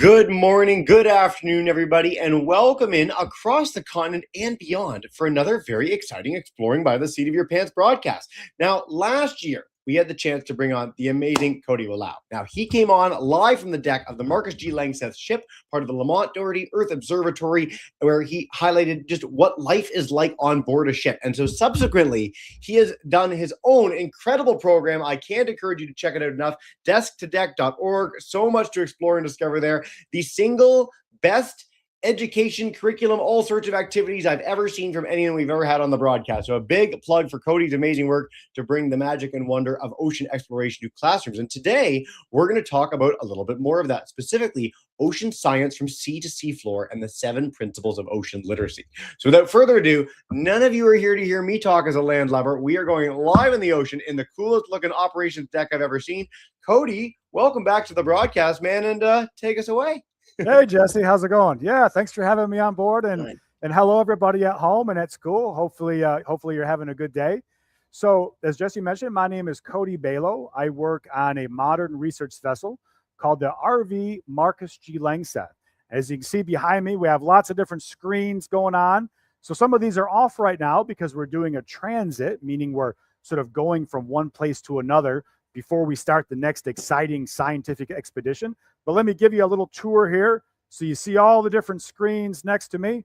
Good morning, good afternoon, everybody, and welcome in across the continent and beyond for another very exciting Exploring by the Seat of Your Pants broadcast. Now, last year, we had the chance to bring on the amazing Cody Willow. Now, he came on live from the deck of the Marcus G. Langseth ship, part of the Lamont Doherty Earth Observatory, where he highlighted just what life is like on board a ship. And so subsequently, he has done his own incredible program. I can't encourage you to check it out enough. Desk2deck.org. So much to explore and discover there. The single best education curriculum, all sorts of activities I've ever seen from anyone we've ever had on the broadcast. So a big plug for Cody's amazing work to bring the magic and wonder of ocean exploration to classrooms. And today we're going to talk about a little bit more of that, specifically ocean science from sea to seafloor and the 7 principles of ocean literacy. So without further ado, none of you are here to hear me talk as a landlubber. We are going live in the ocean in the coolest looking operations deck I've ever seen. Cody, welcome back to the broadcast, man, and take us away. Hey, Jesse, how's it going? Yeah, thanks for having me on board, and hello everybody at home and at school. Hopefully you're having a good day. So, as Jesse mentioned, my name is Cody Balo. I work on a modern research vessel called the RV Marcus G. Langseth. As you can see behind me, we have lots of different screens going on. So some of these are off right now because we're doing a transit, meaning we're sort of going from one place to another before we start the next exciting scientific expedition. But let me give you a little tour here. So you see all the different screens next to me.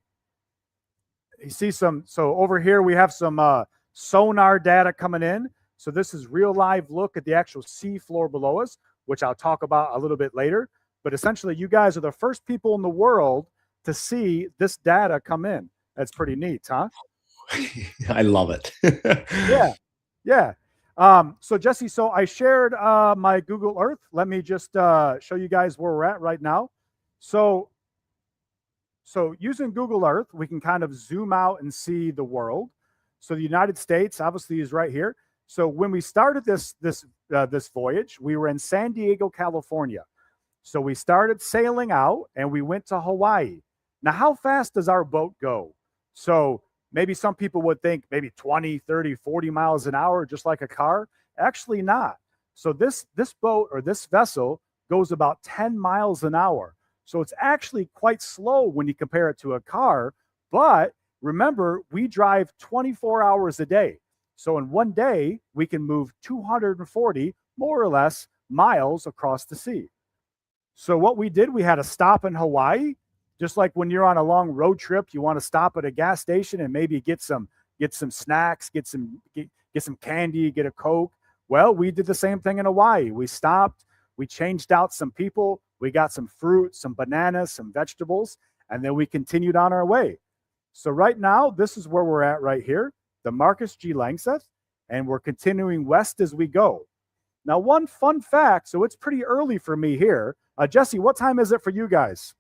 You see so over here we have some sonar data coming in. So this is real live look at the actual sea floor below us, which I'll talk about a little bit later. But essentially, you guys are the first people in the world to see this data come in. That's pretty neat, huh? I love it. Yeah. So Jesse, so I shared my Google Earth. Let me just show you guys where we're at right now. So using Google Earth, we can kind of zoom out and see the world. So the United States obviously is right here. So when we started this voyage, we were in San Diego, California. So we started sailing out and we went to Hawaii. Now, how fast does our boat go? So maybe some people would think maybe 20, 30, 40 miles an hour, just like a car. Actually not. So this boat or this vessel goes about 10 miles an hour. So it's actually quite slow when you compare it to a car. But remember, we drive 24 hours a day. So in one day, we can move 240, more or less, miles across the sea. So what we did, we had a stop in Hawaii. Just like when you're on a long road trip, you want to stop at a gas station and maybe get some snacks, get some candy, get a Coke. Well, we did the same thing in Hawaii. We stopped, we changed out some people, we got some fruit, some bananas, some vegetables, and then we continued on our way. So right now, this is where we're at right here, the Marcus G. Langseth, and we're continuing west as we go. Now, one fun fact, so it's pretty early for me here. Jesse, what time is it for you guys?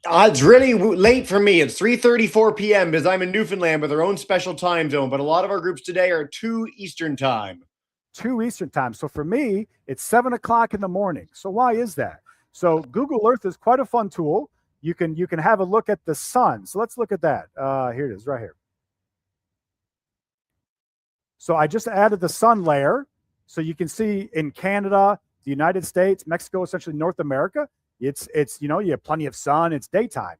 It's really late for me. It's 3:34 p.m. because I'm in Newfoundland with our own special time zone. But a lot of our groups today are 2 Eastern time. 2 Eastern time. So for me, it's 7 o'clock in the morning. So why is that? So Google Earth is quite a fun tool. You can have a look at the sun. So let's look at that. Here it is right here. So I just added the sun layer. So you can see in Canada, the United States, Mexico, essentially North America, it's you have plenty of sun, it's daytime.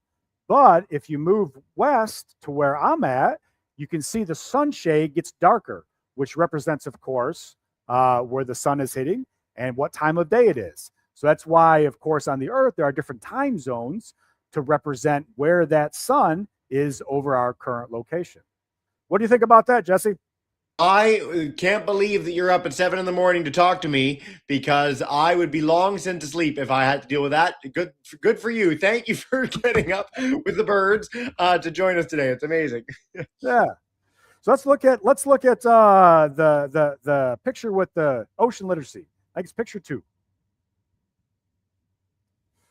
But if you move west to where I'm at, you can see the sunshade gets darker, which represents, of course, where the sun is hitting and what time of day it is. So that's why, of course, on the Earth, there are different time zones to represent where that sun is over our current location. What do you think about that, Jesse? I can't believe that you're up at 7 in the morning to talk to me, because I would be long since asleep if I had to deal with that. Good for you. Thank you for getting up with the birds to join us today. It's amazing. Yeah. So let's look at the picture with the ocean literacy. I think it's picture 2.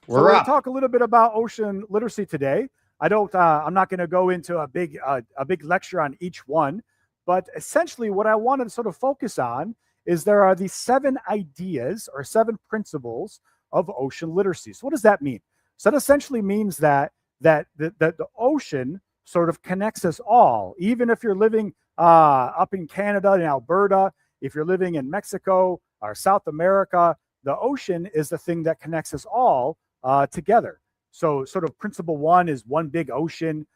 So we're going to talk a little bit about ocean literacy today. I'm not going to go into a big lecture on each one. But essentially, what I wanted to sort of focus on is there are these 7 ideas or 7 principles of ocean literacy. So what does that mean? So that essentially means that the ocean sort of connects us all. Even if you're living up in Canada, in Alberta, if you're living in Mexico or South America, the ocean is the thing that connects us all together. So sort of principle one is one big ocean.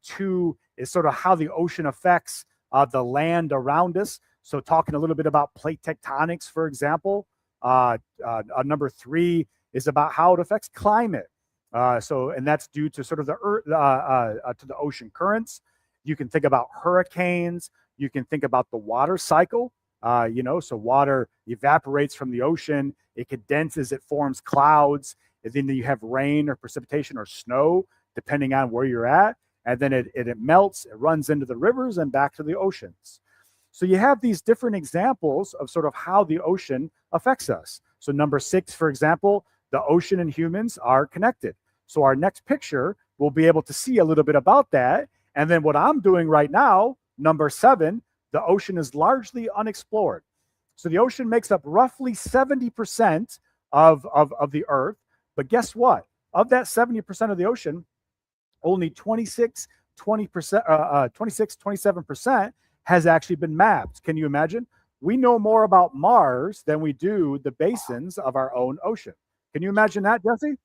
Two is sort of how the ocean affects the land around us. So talking a little bit about plate tectonics, for example. Number three is about how it affects climate. And that's due to sort of the earth, to the ocean currents. You can think about hurricanes. You can think about the water cycle. So water evaporates from the ocean. It condenses. It forms clouds. And then you have rain or precipitation or snow, depending on where you're at. And then it melts. It runs into the rivers and back to the oceans. So you have these different examples of sort of how the ocean affects us. So number 6, for example, the ocean and humans are connected. So our next picture, we'll be able to see a little bit about that. And then what I'm doing right now, number 7, the ocean is largely unexplored. So the ocean makes up roughly 70% of the Earth. But guess what? Of that 70% of the ocean, only 27% has actually been mapped. Can you imagine? We know more about Mars than we do the basins of our own ocean. Can you imagine that, Jesse?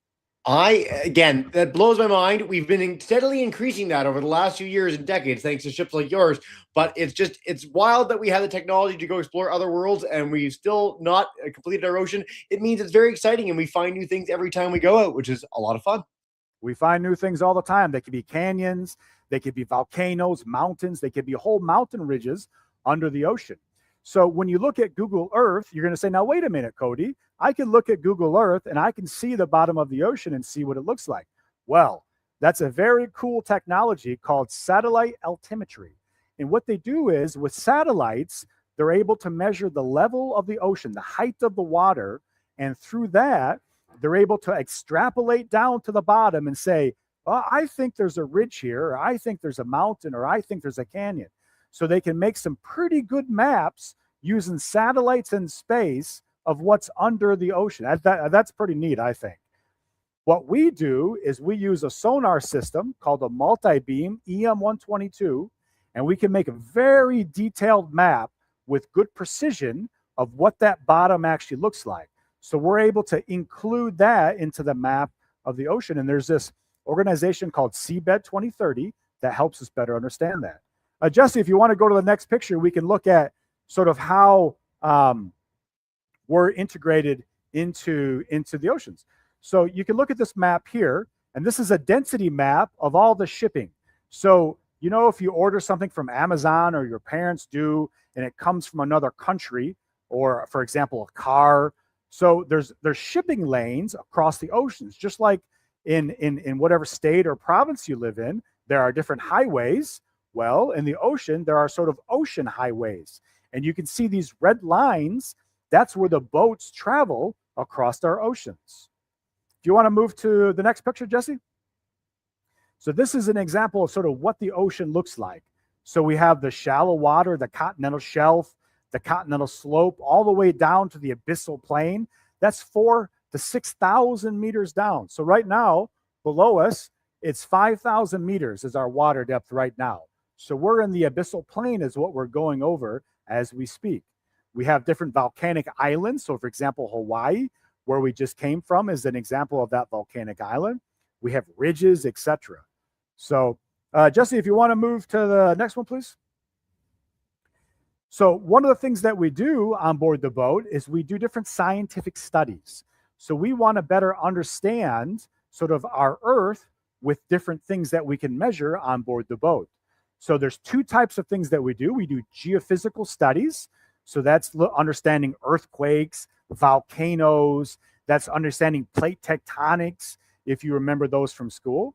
Again, that blows my mind. We've been steadily increasing that over the last few years and decades, thanks to ships like yours. But it's wild that we have the technology to go explore other worlds and we've still not completed our ocean. It means it's very exciting and we find new things every time we go out, which is a lot of fun. We find new things all the time. They could be canyons, they could be volcanoes, mountains, they could be whole mountain ridges under the ocean. So when you look at Google Earth, you're going to say, now, wait a minute, Cody. I can look at Google Earth and I can see the bottom of the ocean and see what it looks like. Well, that's a very cool technology called satellite altimetry. And what they do is with satellites, they're able to measure the level of the ocean, the height of the water. And through that, they're able to extrapolate down to the bottom and say, oh, I think there's a ridge here, or I think there's a mountain, or I think there's a canyon. So they can make some pretty good maps using satellites in space of what's under the ocean. That's pretty neat, I think. What we do is we use a sonar system called a multi-beam EM122, and we can make a very detailed map with good precision of what that bottom actually looks like. So we're able to include that into the map of the ocean. And there's this organization called Seabed 2030 that helps us better understand that. Jesse, if you want to go to the next picture, we can look at sort of how we're integrated into the oceans. So you can look at this map here, and this is a density map of all the shipping. So, if you order something from Amazon or your parents do, and it comes from another country, or for example, a car. So there's shipping lanes across the oceans, just like in whatever state or province you live in, there are different highways. Well, in the ocean, there are sort of ocean highways. And you can see these red lines. That's where the boats travel across our oceans. Do you want to move to the next picture, Jesse? So this is an example of sort of what the ocean looks like. So we have the shallow water, the continental shelf, the continental slope, all the way down to the abyssal plain. That's 4,000 to 6,000 meters down. So right now, below us, it's 5,000 meters is our water depth right now. So we're in the abyssal plain is what we're going over as we speak. We have different volcanic islands. So for example, Hawaii, where we just came from, is an example of that volcanic island. We have ridges, etc. So Jesse, if you want to move to the next one, please. So one of the things that we do on board the boat is we do different scientific studies. So we want to better understand sort of our Earth with different things that we can measure on board the boat. So there's 2 types of things that we do. We do geophysical studies. So that's understanding earthquakes, volcanoes. That's understanding plate tectonics, if you remember those from school.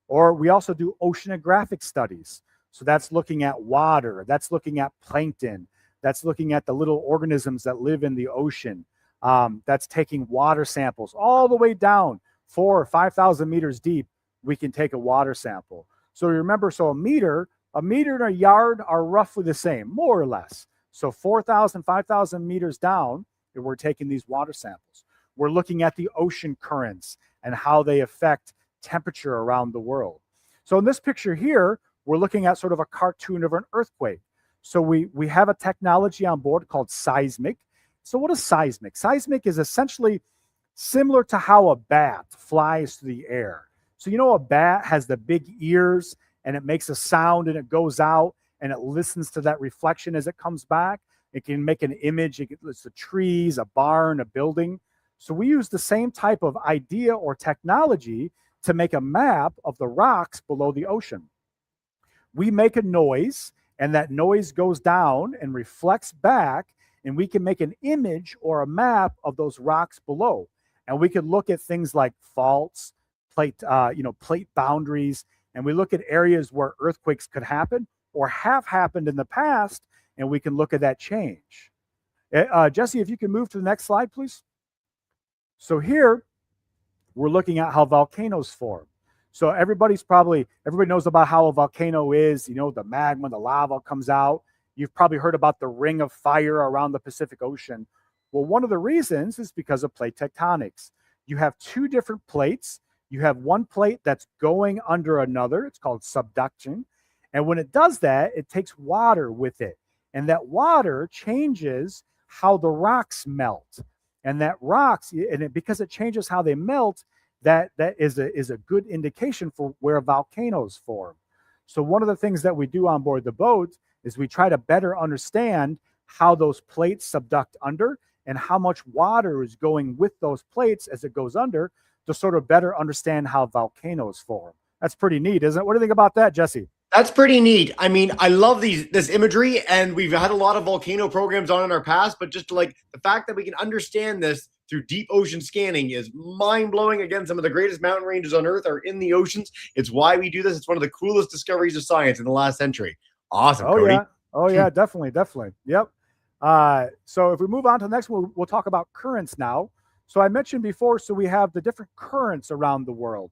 Or we also do oceanographic studies. So that's looking at water. That's looking at plankton. That's looking at the little organisms that live in the ocean. That's taking water samples all the way down 4,000 or 5,000 meters deep. We can take a water sample. So remember, so a meter and a yard are roughly the same, more or less. So 4,000, 5,000 meters down, we're taking these water samples. We're looking at the ocean currents and how they affect temperature around the world. So in this picture here, we're looking at sort of a cartoon of an earthquake. So we have a technology on board called seismic. So what is seismic? Seismic is essentially similar to how a bat flies through the air. So, you know, a bat has the big ears and it makes a sound and it goes out and it listens to that reflection as it comes back. It can make an image. It's the trees, a barn, a building. So we use the same type of idea or technology to make a map of the rocks below the ocean. We make a noise, and that noise goes down and reflects back, and we can make an image or a map of those rocks below. And we can look at things like faults, plate boundaries, and we look at areas where earthquakes could happen or have happened in the past, and we can look at that change. Jesse, if you can move to the next slide, please. So here, we're looking at how volcanoes form. So everybody knows about how a volcano is, you know, the magma, the lava comes out. You've probably heard about the ring of fire around the Pacific Ocean. Well, one of the reasons is because of plate tectonics. You have two different plates. You have one plate that's going under another. It's called subduction. And when it does that, it takes water with it. And that water changes how the rocks melt. And because it changes how they melt, that is a good indication for where volcanoes form. So one of the things that we do on board the boat is we try to better understand how those plates subduct under and how much water is going with those plates as it goes under to sort of better understand how volcanoes form. That's pretty neat, isn't it? What do you think about that, Jesse? That's pretty neat. I mean, I love this imagery, and we've had a lot of volcano programs on in our past, but just like the fact that we can understand this through deep ocean scanning is mind-blowing. Again, some of the greatest mountain ranges on Earth are in the oceans. It's why we do this. It's one of the coolest discoveries of science in the last century. Awesome, Cody. Yeah. Oh, yeah, definitely. Yep. So if we move on to the next one, we'll talk about currents now. So I mentioned before, so we have the different currents around the world.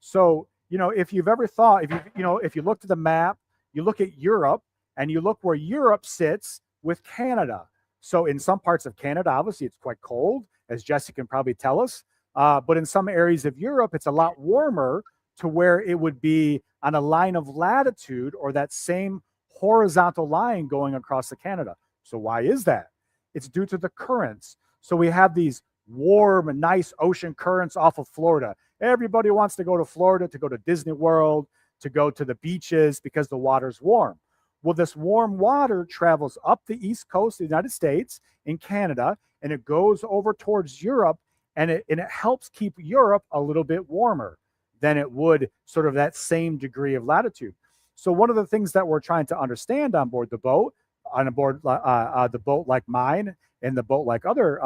So, you know, if you've ever thought, if you looked at the map, you look at Europe and you look where Europe sits with Canada. So in some parts of Canada, obviously it's quite cold, as Jesse can probably tell us. But in some areas of Europe, it's a lot warmer to where it would be on a line of latitude or that same horizontal line going across the Canada. So why is that? It's due to the currents. So we have these warm and nice ocean currents off of Florida. Everybody wants to go to Florida, to go to Disney World, to go to the beaches because the water's warm. Well, this warm water travels up the east coast of the United States in Canada, and it goes over towards Europe, and it helps keep Europe a little bit warmer than it would sort of that same degree of latitude. So one of the things that we're trying to understand on board the boat, the boat like mine and the boat like other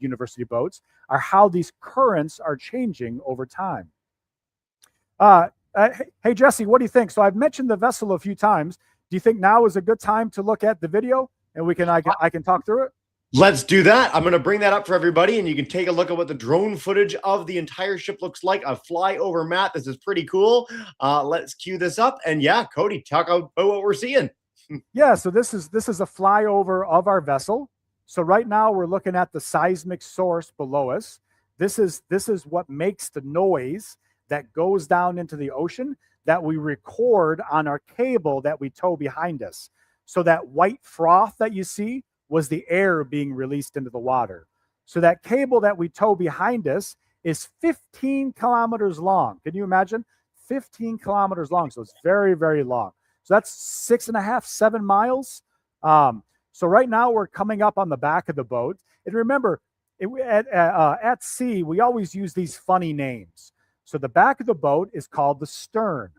university boats, are how these currents are changing over time. Hey, Jesse, what do you think? So I've mentioned the vessel a few times. Do you think now is a good time to look at the video and I can talk through it? Let's do that. I'm going to bring that up for everybody, and you can take a look at what the drone footage of the entire ship looks like. A flyover map. This is pretty cool. Let's cue this up. And yeah, Cody, talk about what we're seeing. Yeah, so this is a flyover of our vessel. So right now we're looking at the seismic source below us. This is what makes the noise that goes down into the ocean that we record on our cable that we tow behind us. So that white froth that you see was the air being released into the water. So that cable that we tow behind us is 15 kilometers long. Can you imagine? 15 kilometers long. So it's very, very long. So that's 6.5, 7 miles. So right now we're coming up on the back of the boat. And remember, at sea, we always use these funny names. So the back of the boat is called the stern.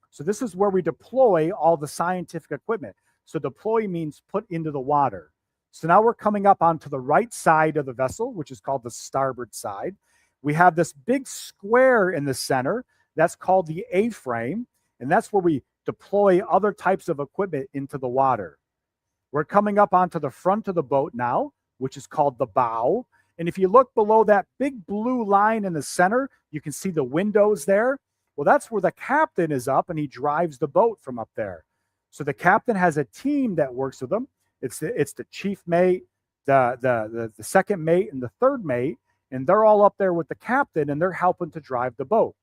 So this is where we deploy all the scientific equipment. So deploy means put into the water. So now we're coming up onto the right side of the vessel, which is called the starboard side. We have this big square in the center. That's called the A-frame. And that's where we deploy other types of equipment into the water. We're coming up onto the front of the boat now, which is called the bow. And if you look below that big blue line in the center, you can see the windows there. Well, that's where the captain is up, and he drives the boat from up there. So the captain has a team that works with him. It's the chief mate, the second mate, and the third mate, and they're all up there with the captain, and they're helping to drive the boat.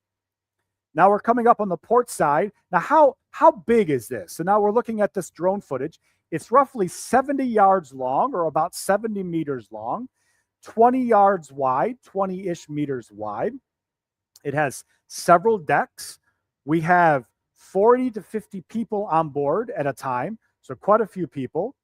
Now we're coming up on the port side. Now, how big is this? So now we're looking at this drone footage. It's roughly 70 yards long, or about 70 meters long, 20 yards wide, 20-ish meters wide. It has several decks. We have 40 to 50 people on board at a time, so quite a few people.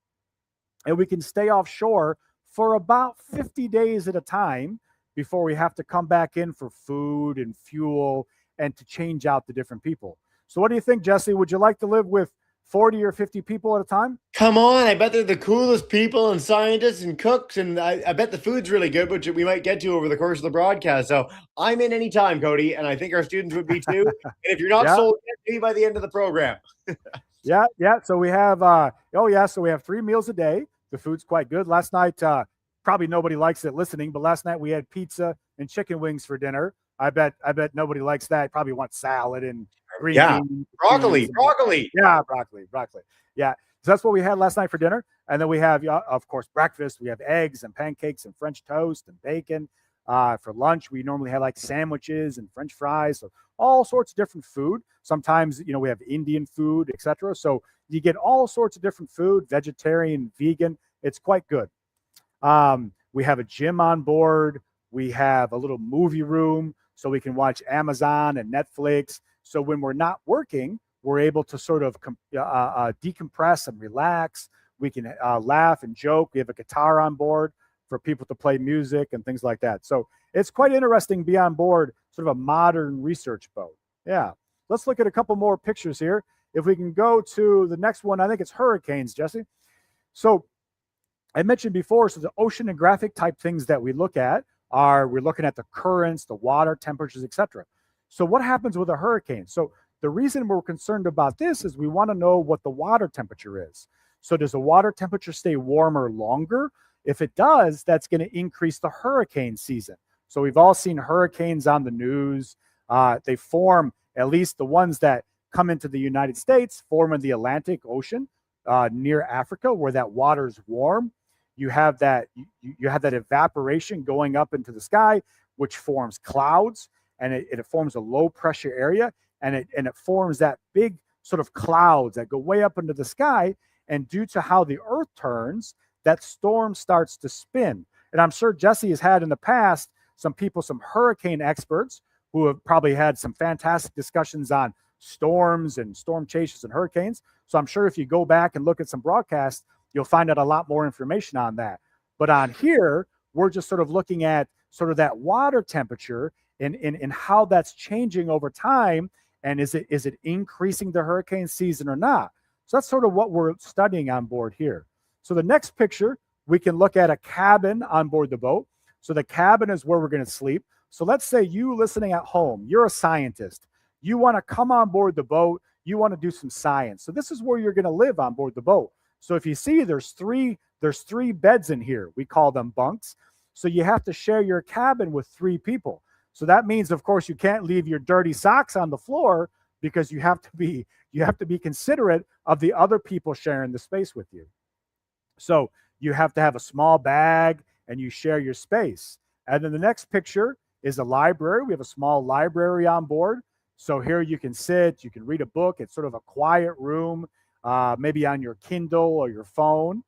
And we can stay offshore for about 50 days at a time before we have to come back in for food and fuel and to change out the different people. So what do you think, Jesse? Would you like to live with 40 or 50 people at a time? Come on, I bet they're the coolest people and scientists and cooks, and I bet the food's really good, which we might get to over the course of the broadcast. So I'm in any time, Cody, and I think our students would be too. And if you're not Yeah. sold, maybe by the end of the program. Yeah. So we have so we have 3 meals a day. The food's quite good. Last night, probably nobody likes it listening, but last night we had pizza and chicken wings for dinner. I bet nobody likes that. Probably wants salad and green beans, broccoli. Yeah, broccoli. Yeah. So that's what we had last night for dinner. And then we have, of course, breakfast. We have eggs and pancakes and French toast and bacon. For lunch, we normally have like sandwiches and French fries. So all sorts of different food. Sometimes, we have Indian food, etc. So you get all sorts of different food, vegetarian, vegan. It's quite good. We have a gym on board. We have a little movie room so we can watch Amazon and Netflix. So when we're not working, we're able to sort of decompress and relax. We can laugh and joke. We have a guitar on board for people to play music and things like that. So it's quite interesting to be on board sort of a modern research boat. Yeah. Let's look at a couple more pictures here. If we can go to the next one, I think it's hurricanes, Jesse. So I mentioned before, so the oceanographic type things that we look at we're looking at the currents, the water temperatures, etc. So what happens with a hurricane? So the reason we're concerned about this is we want to know what the water temperature is. So does the water temperature stay warmer longer? If it does, that's going to increase the hurricane season. So we've all seen hurricanes on the news. They form, at least the ones that come into the United States, form in the Atlantic Ocean near Africa, where that water is warm. You have that evaporation going up into the sky, which forms clouds, and it forms a low pressure area, and it forms that big sort of clouds that go way up into the sky. And due to how the earth turns, that storm starts to spin. And I'm sure Jesse has had in the past some hurricane experts who have probably had some fantastic discussions on storms and storm chases and hurricanes. So I'm sure if you go back and look at some broadcasts, you'll find out a lot more information on that. But on here, we're just sort of looking at sort of that water temperature and how that's changing over time. And is it increasing the hurricane season or not? So that's sort of what we're studying on board here. So the next picture, we can look at a cabin on board the boat. So the cabin is where we're going to sleep. So let's say you listening at home, you're a scientist. You want to come on board the boat. You want to do some science. So this is where you're going to live on board the boat. So if you see there's three beds in here. We call them bunks. So you have to share your cabin with 3 people. So that means, of course, you can't leave your dirty socks on the floor because you have to be considerate of the other people sharing the space with you. So you have to have a small bag and you share your space. And then the next picture is a library. We have a small library on board. So here you can sit, you can read a book. It's sort of a quiet room, maybe on your Kindle or your phone.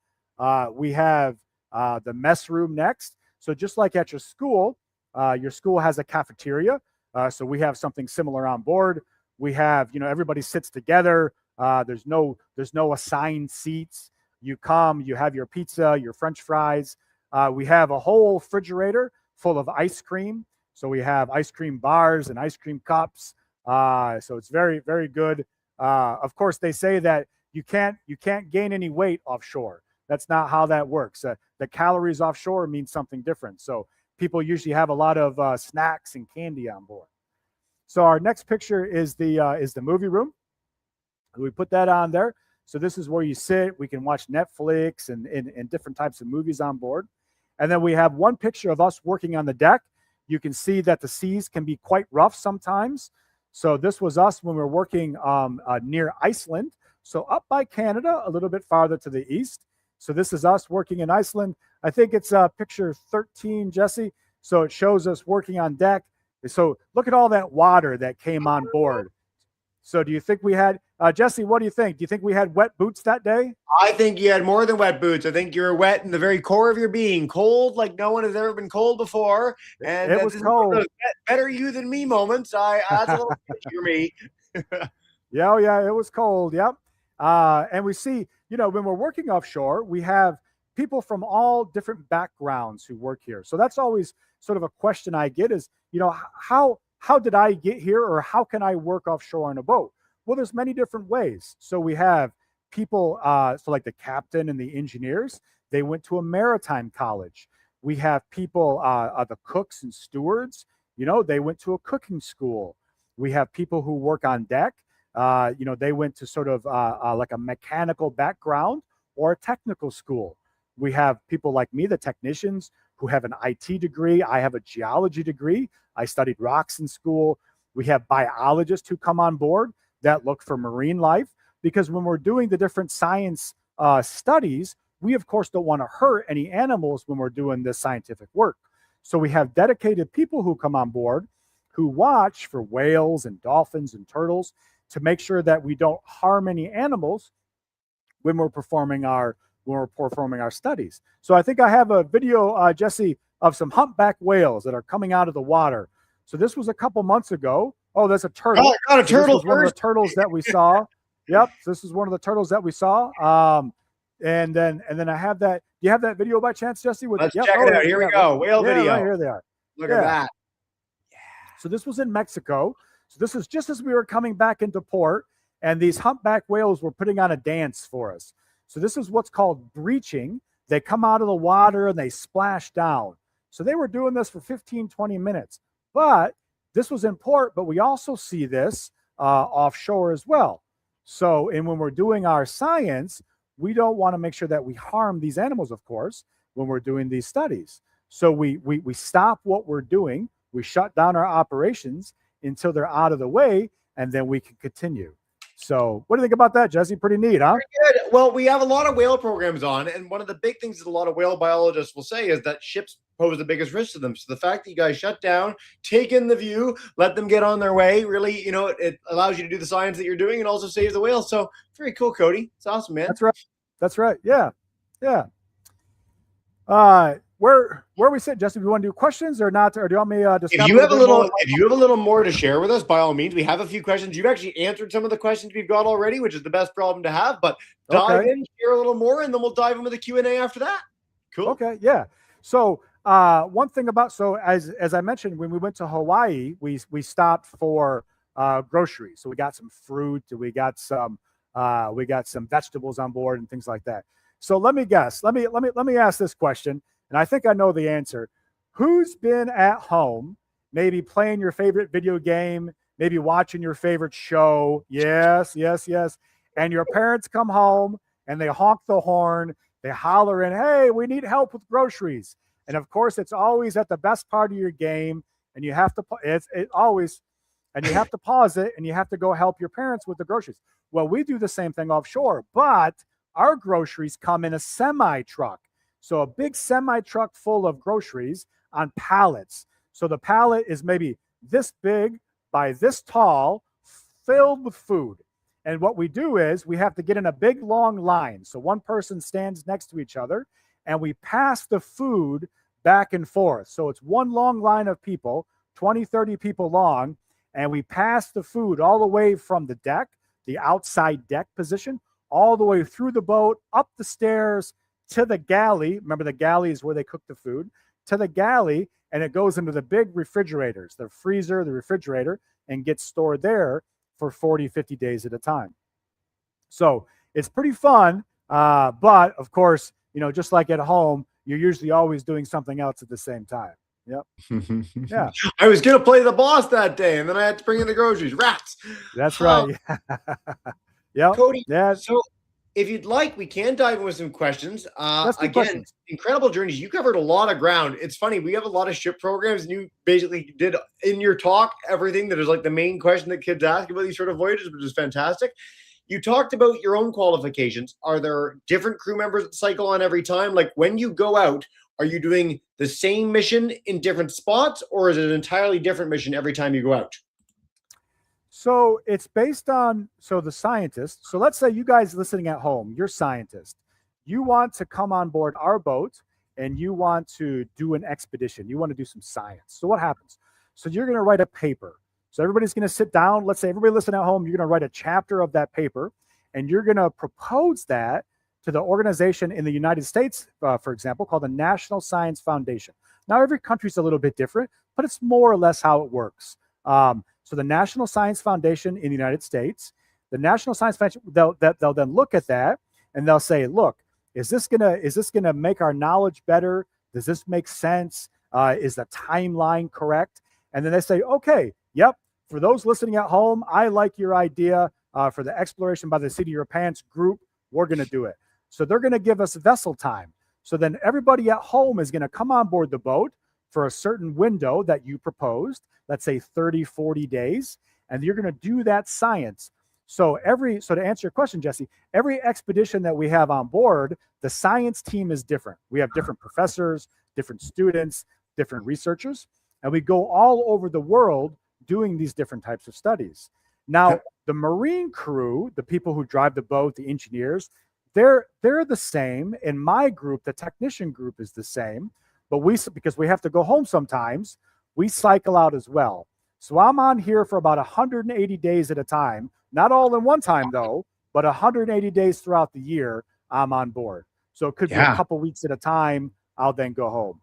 We have the mess room next. So just like at your school has a cafeteria. So we have something similar on board. We have, everybody sits together. There's no assigned seats. You come, you have your pizza, your French fries. We have a whole refrigerator full of ice cream. So we have ice cream bars and ice cream cups. So it's very, very good. Of course, they say that you can't gain any weight offshore. That's not how that works. The calories offshore mean something different. So people usually have a lot of snacks and candy on board. So our next picture is the movie room. We put that on there. So this is where you sit. We can watch Netflix and different types of movies on board. And then we have one picture of us working on the deck. You can see that the seas can be quite rough sometimes. So this was us when we were working near Iceland. So up by Canada, a little bit farther to the east. So this is us working in Iceland. I think it's picture 13, Jesse. So it shows us working on deck. So look at all that water that came on board. So do you think we had, Jesse, what do you think? Do you think we had wet boots that day? I think you had more than wet boots. I think you were wet in the very core of your being, cold like no one has ever been cold before. And It this was is one of cold. those better you than me moments. That's a little sketchy for me. Yeah, oh, yeah, it was cold. Yep. And we see, when we're working offshore, we have people from all different backgrounds who work here. So that's always sort of a question I get is, how did I get here, or how can I work offshore on a boat? Well, there's many different ways. So we have people, so like the captain and the engineers, they went to a maritime college. We have people, the cooks and stewards, they went to a cooking school. We have people who work on deck. They went to sort of like a mechanical background or a technical school. We have people like me, the technicians, who have an IT degree. I have a geology degree. I studied rocks in school. We have biologists who come on board that look for marine life, because when we're doing the different science studies, we of course don't want to hurt any animals when we're doing this scientific work. So we have dedicated people who come on board who watch for whales and dolphins and turtles to make sure that we don't harm any animals when we're performing our studies. So I think I have a video, Jesse, of some humpback whales that are coming out of the water. So this was a couple months ago. Oh, there's a turtle. Oh, I got a turtle. This was one of the turtles that we saw. Yep, this is one of the turtles that we saw. And then I have that. Do you have that video by chance, Jesse? Let's check it out. Here we go. Whale video. Right, here they are. Look at that. Yeah. So this was in Mexico. So this is just as we were coming back into port, and these humpback whales were putting on a dance for us. So this is what's called breaching. They come out of the water and they splash down. So they were doing this for 15, 20 minutes. But this was in port, but we also see this offshore as well. So, and when we're doing our science, we don't want to make sure that we harm these animals, of course, when we're doing these studies. So we stop what we're doing. We shut down our operations until they're out of the way, and then we can continue. So what do you think about that, Jesse? Pretty neat, huh? Pretty good. Well, we have a lot of whale programs on, and one of the big things that a lot of whale biologists will say is that ships pose the biggest risk to them. So the fact that you guys shut down, take in the view, let them get on their way, really, it allows you to do the science that you're doing and also saves the whales. So very cool, Cody. It's awesome, man. That's right. Yeah. Where we sit, Jesse? Do you want to do questions or not? Or do you want me to if you have a little more to share with us, by all means, we have a few questions. You've actually answered some of the questions we've got already, which is the best problem to have. But dive in, share a little more, and then we'll dive into the Q&A after that. Cool. Okay. Yeah. So one thing about, as I mentioned, when we went to Hawaii, we stopped for groceries. So we got some fruit, we got some vegetables on board and things like that. So let me guess. Let me ask this question, and I think I know the answer. Who's been at home, maybe playing your favorite video game, maybe watching your favorite show? Yes. And your parents come home and they honk the horn, they holler in, "Hey, we need help with groceries." And of course, it's always at the best part of your game, and you have to you have to pause it, and you have to go help your parents with the groceries. Well, we do the same thing offshore, but our groceries come in a semi truck. So a big semi truck full of groceries on pallets. So the pallet is maybe this big by this tall, filled with food. And what we do is we have to get in a big long line. So one person stands next to each other, and we pass the food back and forth. So it's one long line of people, 20, 30 people long, and we pass the food all the way from the deck, the outside deck position, all the way through the boat, up the stairs to the galley. Remember, the galley is where they cook the food, to the galley, and it goes into the big refrigerators, the freezer, the refrigerator, and gets stored there for 40, 50 days at a time. So it's pretty fun. But of course, just like at home, you're usually always doing something else at the same time. Yep. Yeah. I was going to play the boss that day, and then I had to bring in the groceries. Rats. That's right. Yeah. Cody, yeah. So if you'd like, we can dive in with some questions. Again, questions. Incredible journeys. You covered a lot of ground. It's funny. We have a lot of ship programs, and you basically did in your talk everything that is like the main question that kids ask about these sort of voyages, which is fantastic. You talked about your own qualifications. Are there different crew members that cycle on every time? Like when you go out, are you doing the same mission in different spots, or is it an entirely different mission every time you go out? So it's based on, so the scientists, so let's say you guys listening at home, you're scientists. You want to come on board our boat and you want to do an expedition. You want to do some science. So what happens? So you're going to write a paper. So everybody's going to sit down. Let's say everybody listening at home, you're going to write a chapter of that paper and you're going to propose that to the organization in the United States, for example, called the National Science Foundation. Now, every country's a little bit different, but it's more or less how it works. So the National Science Foundation in the United States, the National Science Foundation, they'll then look at that and they'll say, look, is this gonna make our knowledge better? Does this make sense? Is the timeline correct? And then they say, okay, yep. For those listening at home, I like your idea for the exploration by the seat of your pants group. We're gonna do it. So they're gonna give us vessel time. So then everybody at home is gonna come on board the boat for a certain window that you proposed, let's say 30, 40 days, and you're going to do that science. So to answer your question, Jesse, every expedition that we have on board, the science team is different. We have different professors, different students, different researchers, and we go all over the world doing these different types of studies. Now, the marine crew, the people who drive the boat, the engineers, they're the same. In my group, the technician group is the same. But because we have to go home sometimes, we cycle out as well. So I'm on here for about 180 days at a time, not all in one time though, but 180 days throughout the year, I'm on board. So it could be a couple weeks at a time. I'll then go home.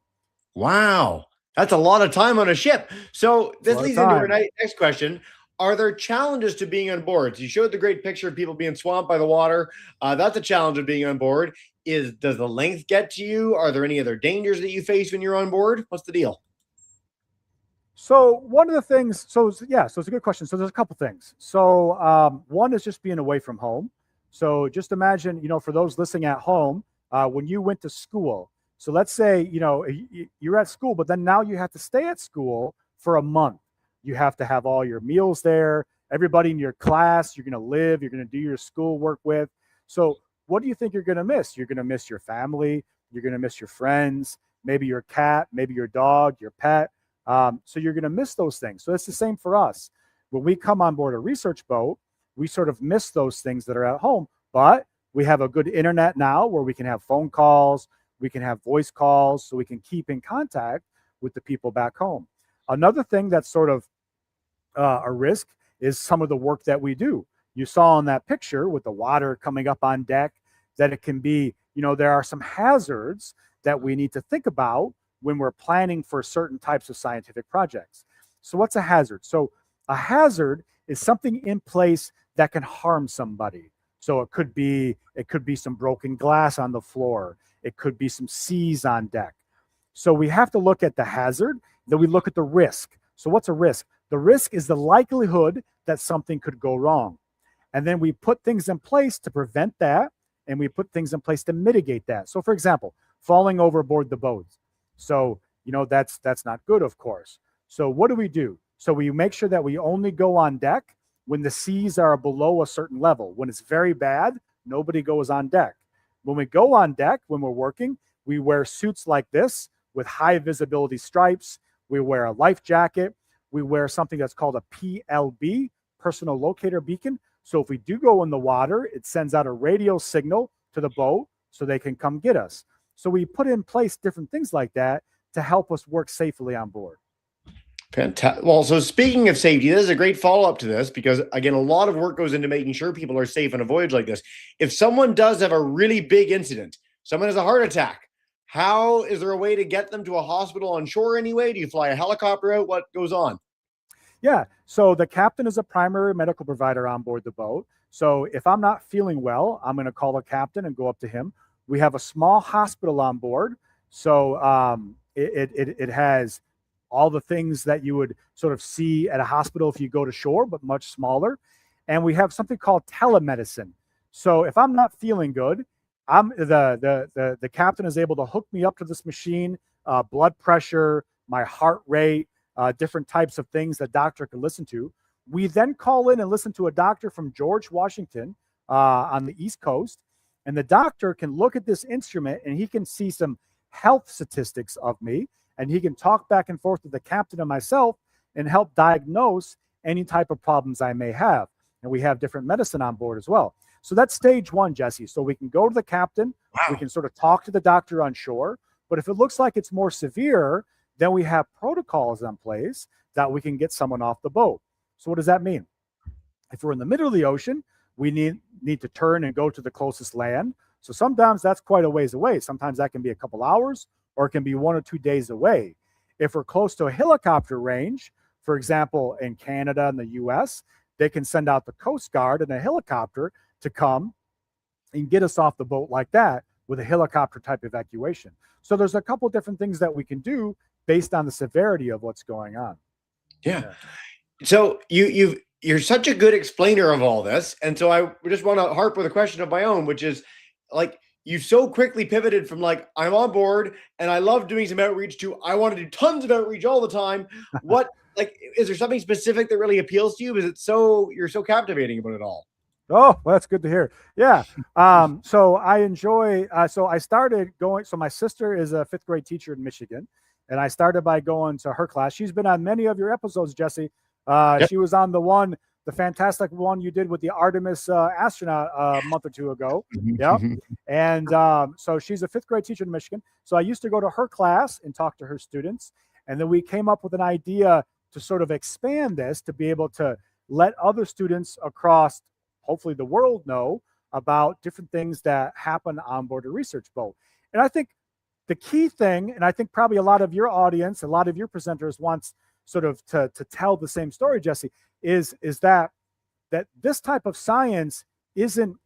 Wow. That's a lot of time on a ship. So this leads into our next question. Are there challenges to being on board? So you showed the great picture of people being swamped by the water. That's a challenge of being on board. Does the length get to you? Are there any other dangers that you face when you're on board? What's the deal? So one of the things, so it's a good question. So there's a couple things. So one is just being away from home. So just imagine, for those listening at home, when you went to school. So let's say, you're at school, but then now you have to stay at school for a month. You have to have all your meals there. Everybody in your class, you're going to live, you're going to do your schoolwork with. So what do you think you're going to miss? You're going to miss your family. You're going to miss your friends, maybe your cat, maybe your dog, your pet. So you're going to miss those things. So it's the same for us. When we come on board a research boat, we sort of miss those things that are at home. But we have a good internet now where we can have phone calls, we can have voice calls, so we can keep in contact with the people back home. Another thing that's sort of a risk is some of the work that we do. You saw in that picture with the water coming up on deck that it can be, there are some hazards that we need to think about when we're planning for certain types of scientific projects. So what's a hazard? So a hazard is something in place that can harm somebody. So it could be some broken glass on the floor. It could be some seas on deck. So we have to look at the hazard, then we look at the risk. So what's a risk? The risk is the likelihood that something could go wrong. And then we put things in place to prevent that, and we put things in place to mitigate that. So for example, falling overboard the boat. So, that's not good, of course. So what do? So we make sure that we only go on deck when the seas are below a certain level. When it's very bad, nobody goes on deck. When we go on deck, when we're working, we wear suits like this with high visibility stripes. We wear a life jacket. We wear something that's called a PLB, personal locator beacon. So if we do go in the water, it sends out a radio signal to the boat so they can come get us. So we put in place different things like that to help us work safely on board. Fantastic. Well, so speaking of safety, this is a great follow-up to this because, again, a lot of work goes into making sure people are safe on a voyage like this. If someone does have a really big incident, someone has a heart attack, is there a way to get them to a hospital on shore anyway? Do you fly a helicopter out? What goes on? Yeah. So the captain is a primary medical provider on board the boat. So if I'm not feeling well, I'm going to call the captain and go up to him. We have a small hospital on board. So it has all the things that you would sort of see at a hospital if you go to shore, but much smaller. And we have something called telemedicine. So if I'm not feeling good, the captain is able to hook me up to this machine, blood pressure, my heart rate, different types of things that doctor can listen to. We then call in and listen to a doctor from George Washington on the East Coast. And the doctor can look at this instrument and he can see some health statistics of me. And he can talk back and forth with the captain and myself and help diagnose any type of problems I may have. And we have different medicine on board as well. So that's stage one, Jesse. So we can go to the captain, we can sort of talk to the doctor on shore. But if it looks like it's more severe, then we have protocols in place that we can get someone off the boat. So what does that mean? If we're in the middle of the ocean, we need to turn and go to the closest land. So sometimes that's quite a ways away. Sometimes that can be a couple hours, or it can be 1 or 2 days away. If we're close to a helicopter range, for example, in Canada and the US, they can send out the Coast Guard and a helicopter to come and get us off the boat like that with a helicopter type evacuation. So there's a couple different things that we can do based on the severity of what's going on. Yeah. So you're such a good explainer of all this. And so I just want to harp with a question of my own, which is like, you so quickly pivoted from like, I'm on board and I love doing some outreach to, I want to do tons of outreach all the time. What, like, is there something specific that really appeals to you? Is it you're so captivating about it all? Oh, well, that's good to hear. Yeah. So I enjoy, so I started going, so my sister is a 5th grade teacher in Michigan, and I started by going to her class. She's been on many of your episodes, Jesse. Yep. She was on the fantastic one you did with the Artemis astronaut a month or 2 ago. Yeah. And so she's a 5th grade teacher in Michigan. So I used to go to her class and talk to her students. And then we came up with an idea to sort of expand this to be able to let other students across hopefully the world know about different things that happen on board a research boat. And I think the key thing, and I think probably a lot of your audience, a lot of your presenters wants sort of to tell the same story, Jesse, is that this type of science isn't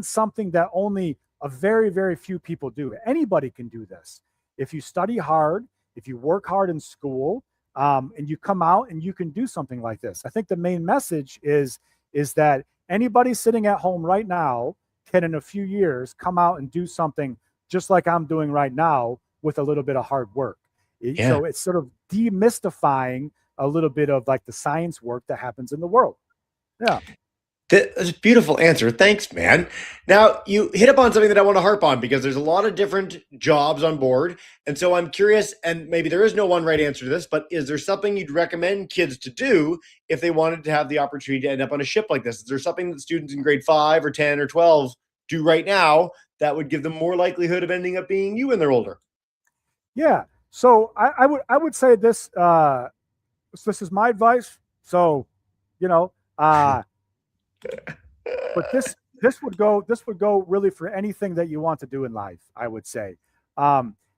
something that only a very, very few people do. Anybody can do this. If you study hard, if you work hard in school, and you come out and you can do something like this. I think the main message is that anybody sitting at home right now can in a few years come out and do something just like I'm doing right now with a little bit of hard work. Yeah. So it's sort of demystifying a little bit of like the science work that happens in the world. Yeah. That's a beautiful answer. Thanks, man. Now, you hit upon something that I want to harp on because there's a lot of different jobs on board. And so I'm curious, and maybe there is no one right answer to this, but is there something you'd recommend kids to do if they wanted to have the opportunity to end up on a ship like this? Is there something that students in grade 5 or 10 or 12 do right now that would give them more likelihood of ending up being you when they're older? Yeah. So I would say this, this is my advice. So, but this would go really for anything that you want to do in life, I would say.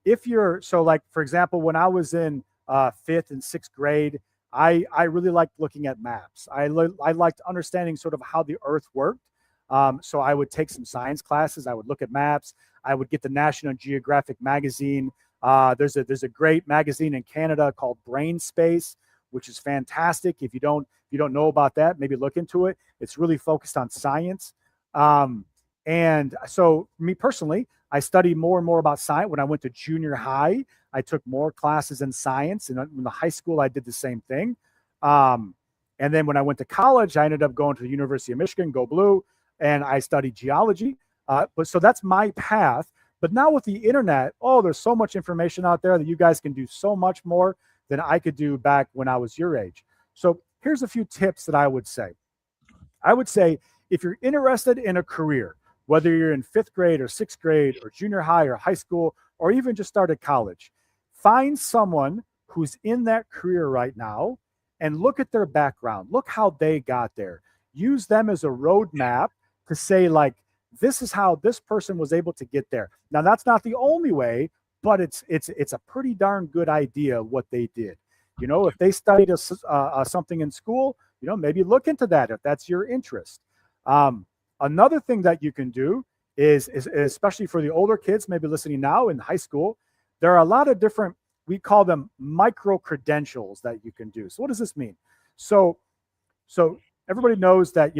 If you're, so like, for example, when I was in 5th and 6th grade, I really liked looking at maps. I liked understanding sort of how the earth worked. So I would take some science classes. I would look at maps. I would get the National Geographic magazine. There's a great magazine in Canada called Brain Space, which is fantastic. If you don't know about that, maybe look into it. It's really focused on science. And so me personally, I studied more and more about science. When I went to junior high, I took more classes in science. And in the high school, I did the same thing. And then when I went to college, I ended up going to the University of Michigan, go Blue, and I studied geology. But so that's my path. But now with the internet, there's so much information out there that you guys can do so much more than I could do back when I was your age. So here's a few tips that I would say. I would say if you're interested in a career, whether you're in 5th grade or 6th grade or junior high or high school, or even just started college, find someone who's in that career right now and look at their background. Look how they got there. Use them as a roadmap to say, like, this is how this person was able to get there. Now, that's not the only way, but it's a pretty darn good idea what they did. If they studied something in school, maybe look into that if that's your interest. Another thing that you can do is especially for the older kids, maybe listening now in high school, there are a lot of different, we call them micro credentials that you can do. So what does this mean? So everybody knows that,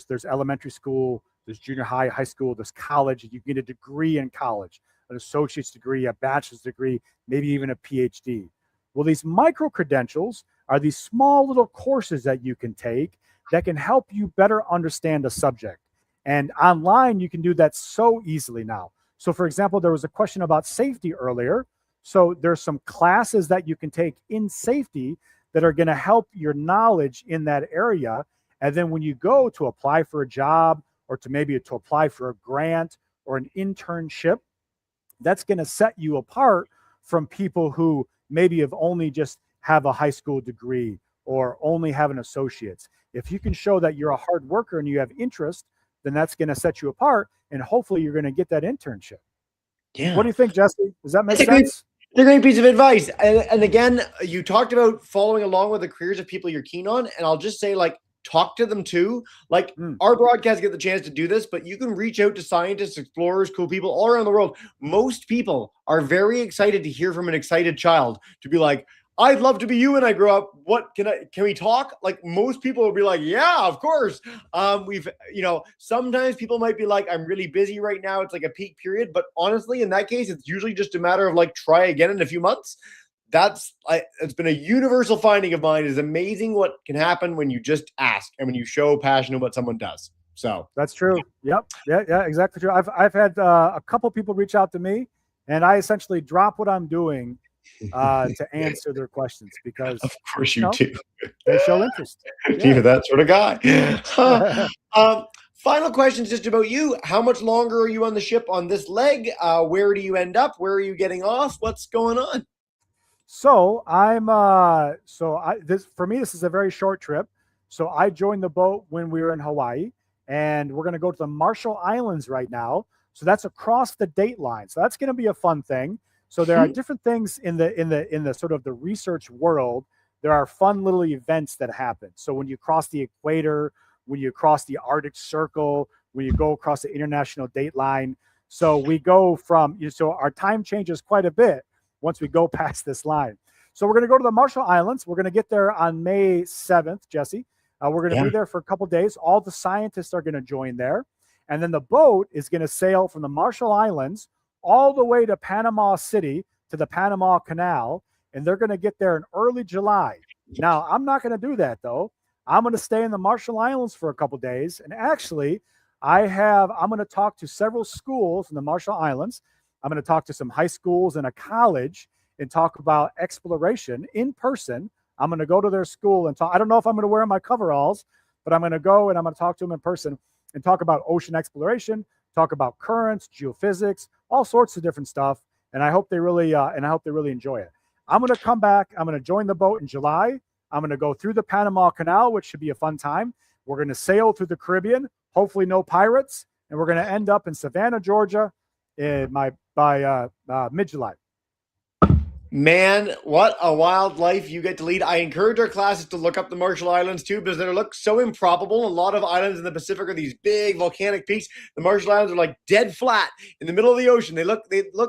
there's elementary school, there's junior high, high school, there's college. You get a degree in college, an associate's degree, a bachelor's degree, maybe even a PhD. Well, these micro credentials are these small little courses that you can take that can help you better understand a subject. And online, you can do that so easily now. So for example, there was a question about safety earlier. So there's some classes that you can take in safety that are going to help your knowledge in that area. And then when you go to apply for a job or to maybe to apply for a grant or an internship, that's going to set you apart from people who maybe have only just have a high school degree or only have an associate's. If you can show that you're a hard worker and you have interest, then that's going to set you apart, and hopefully you're going to get that internship. Yeah. What do you think, Jesse? Does that make It's sense? It's a great piece of advice. And again, you talked about following along with the careers of people you're keen on. And I'll just say, like, talk to them too. Like, our broadcasts get the chance to do this, but you can reach out to scientists, explorers, cool people all around the world. Most people are very excited to hear from an excited child to be like, I'd love to be you when I grow up. What can we talk? Like, most people will be like, yeah, of course. Sometimes people might be like, I'm really busy right now. It's like a peak period. But honestly, in that case, it's usually just a matter of like, try again in a few months. It's been a universal finding of mine. Is amazing what can happen when you just ask and when you show passion in what someone does. So that's true. Yep. Yeah, exactly true. I've had a couple people reach out to me, and I essentially drop what I'm doing to answer their questions because, of course, you do. They show interest. You're that sort of guy. Final question just about you. How much longer are you on the ship on this leg? Where do you end up? Where are you getting off? What's going on? So for me, this is a very short trip. So I joined the boat when we were in Hawaii, and we're going to go to the Marshall Islands right now. So that's across the date line. So that's going to be a fun thing. So there are different things in the sort of the research world. There are fun little events that happen. So when you cross the equator, when you cross the Arctic Circle, when you go across the international date line. So we go so our time changes quite a bit once we go past this line. So we're going to go to the Marshall Islands. We're going to get there on May 7th, Jesse. We're going to be there for a couple of days. All the scientists are going to join there. And then the boat is going to sail from the Marshall Islands all the way to Panama City, to the Panama Canal, and they're going to get there in early July. Now, I'm not going to do that, though. I'm going to stay in the Marshall Islands for a couple of days, and actually, I'm going to talk to several schools in the Marshall Islands. I'm going to talk to some high schools and a college and talk about exploration in person. I'm going to go to their school and talk. I don't know if I'm going to wear my coveralls, but I'm going to go and I'm going to talk to them in person and talk about ocean exploration, talk about currents, geophysics, all sorts of different stuff. And I hope they really enjoy it. I'm going to come back. I'm going to join the boat in July. I'm going to go through the Panama Canal, which should be a fun time. We're going to sail through the Caribbean, hopefully no pirates, and we're going to end up in Savannah, Georgia, by mid-July. Man, what a wild life you get to lead. I encourage our classes to look up the Marshall Islands too, because they look so improbable. A lot of islands in the Pacific are these big volcanic peaks. The Marshall Islands are like dead flat in the middle of the ocean. They look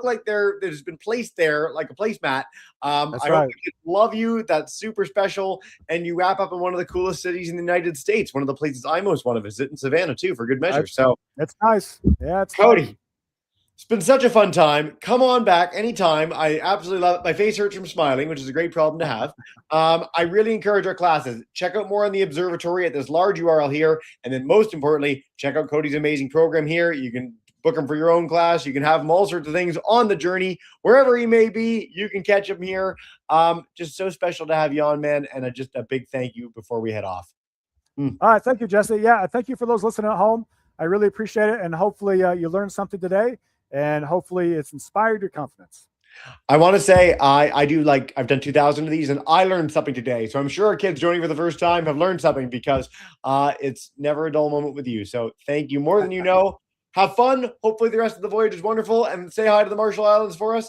like they've just been placed there like a placemat. I hope the kids love you. That's super special. And you wrap up in one of the coolest cities in the United States, one of the places I most want to visit, in Savannah too, for good measure. That's nice. Yeah, it's Cody. Nice. It's been such a fun time. Come on back anytime. I absolutely love it. My face hurts from smiling, which is a great problem to have. I really encourage our classes. Check out more on the observatory at this large URL here. And then most importantly, check out Cody's amazing program here. You can book him for your own class. You can have him all sorts of things on the journey. Wherever he may be, you can catch him here. Just so special to have you on, man. And just a big thank you before we head off. All right. Thank you, Jesse. Yeah, thank you for those listening at home. I really appreciate it. And hopefully you learned something today. And hopefully it's inspired your confidence. I want to say I've done 2,000 of these and I learned something today. So I'm sure our kids joining for the first time have learned something, because it's never a dull moment with you. So thank you more than you know. Have fun. Hopefully the rest of the voyage is wonderful, and say hi to the Marshall Islands for us.